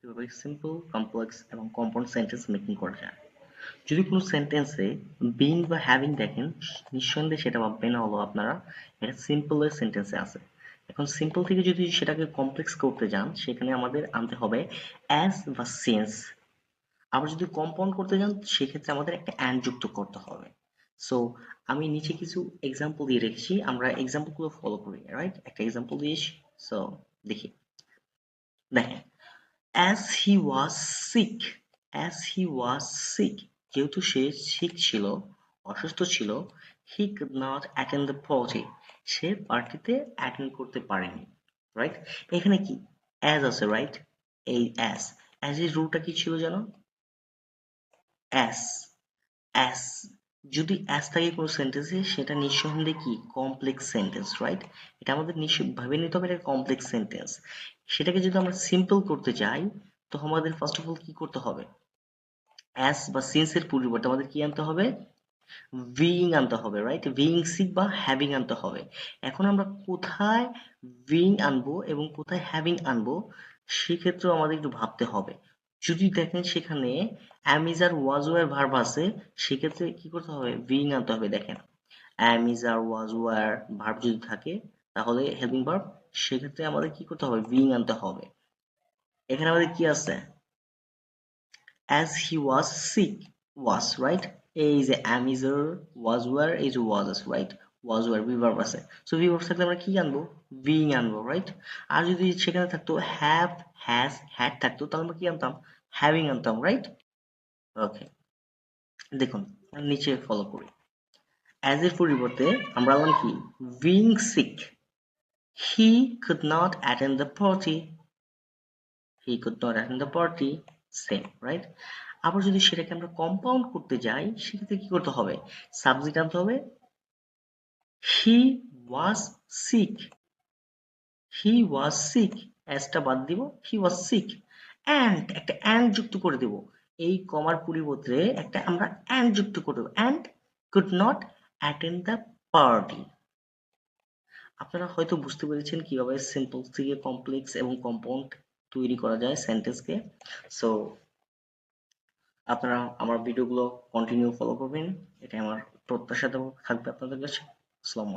কিভাবে simple, complex এবং compound sentence making করা যায়। যদি কোনো সেন্টেন্সে বিং বা হ্যাভিং দেখেন, নিঃসন্দেহে সেটা ভাববেন হলো আপনারা এটা সিম্পলের সেন্টেন্সে আছে। এখন সিম্পল থেকে যদি সেটাকে কমপ্লেক্স করতে যান, সেখানে আমাদের আনতে হবে অ্যাজ বা সিন্স। আবার যদি কম্পাউন্ড করতে যান, সেক্ষেত্রে আমাদের একটা অ্যান্ড যুক্ত করতে হবে। সো আমি নিচে কিছু এক্সাম্পল দিয়ে রেখেছি, আমরা এক্সাম্পল গুলো ফলো করি, রাইট? একটা এক্সাম্পল দিয়েছি। সো দেখি, দেখেন, as he was sick, as he was sick, যেহেতু সে sick ছিল, অসুস্থ ছিল, he could not attend the party, সে পার্টিতে অ্যাটেন্ড করতে পারেনি, রাইট? এখানে কি as আছে, রাইট? এই as এর রুলটা কি ছিল জানো? as as যদি as থাকে কোনো সেন্টেন্সে, সেটা নিঃসন্দেহে কি কমপ্লেক্স সেন্টেন্স, রাইট? এটা আমাদের নিশ্চয় ভাবে নিতে হবে এটা কমপ্লেক্স সেন্টেন্স। সেটাকে যদি আমরা সিম্পল করতে চাই, তো আমাদের ফার্স্ট অফ অল কি করতে হবে? অ্যাস বা সিন্স এর পরিবর্তে আমাদের কি আনতে হবে? বিইং আনতে হবে, রাইট? বিইং সিক বা হ্যাভিং আনতে হবে। এখন আমরা কোথায় বিইং আনবো এবং কোথায় হ্যাভিং আনবো, সেক্ষেত্রেও আমাদের একটু ভাবতে হবে। যদি দেখেন সেখানে am is আর was were ভার্ব আছে, সেক্ষেত্রে কি করতে হবে? বিইং আনতে হবে। দেখেন, am is আর was were ভার্ব যদি থাকে, তাহলে হেল্পিং ভার্ব, সেক্ষেত্রে আমাদের কি করতে হবে? বিইং আনতে হবে। এখানে আমাদের কি আছে? as he was sick, was, right? এই যে am is এর was were, এই যে was আছে, right? was were verb আছে। so verb থাকলে আমরা কি আনবো? being আনবো, right? আর যদি সেখানে থাকতো have, has, had থাকতো, তাহলে আমরা কি আনতাম? having আনতাম, right? ওকে, দেখুন নিচে ফলো করি। as এর পরিবর্তে আমরা আনলাম কি? being sick, he could not attend the party, he could not attend the party, same, right? আবার যদি সেটাকে আমরা কম্পাউন্ড করতে যাই, সেক্ষেত্রে কি করতে হবে? সাবজেক্ট আনতে হবে he was sick, he was sick, অ্যাসটা বাদ দিব, he was sick, and একটা and যুক্ত করে দেব। এই কমার পরিবর্তে একটা আমরা and যুক্ত করে দেব, and could not attend the party। আপনারা হয়তো বুঝতে পেরেছেন কিভাবে সিম্পল থেকে কমপ্লেক্স এবং কম্পাউন্ড তৈরি করা যায় সেন্টেন্সকে। সো আপনারা আমার ভিডিওগুলো কন্টিনিউ ফলো করবেন, এটাই আমার প্রত্যাশা থাকবে আপনাদের কাছে। আসসালামু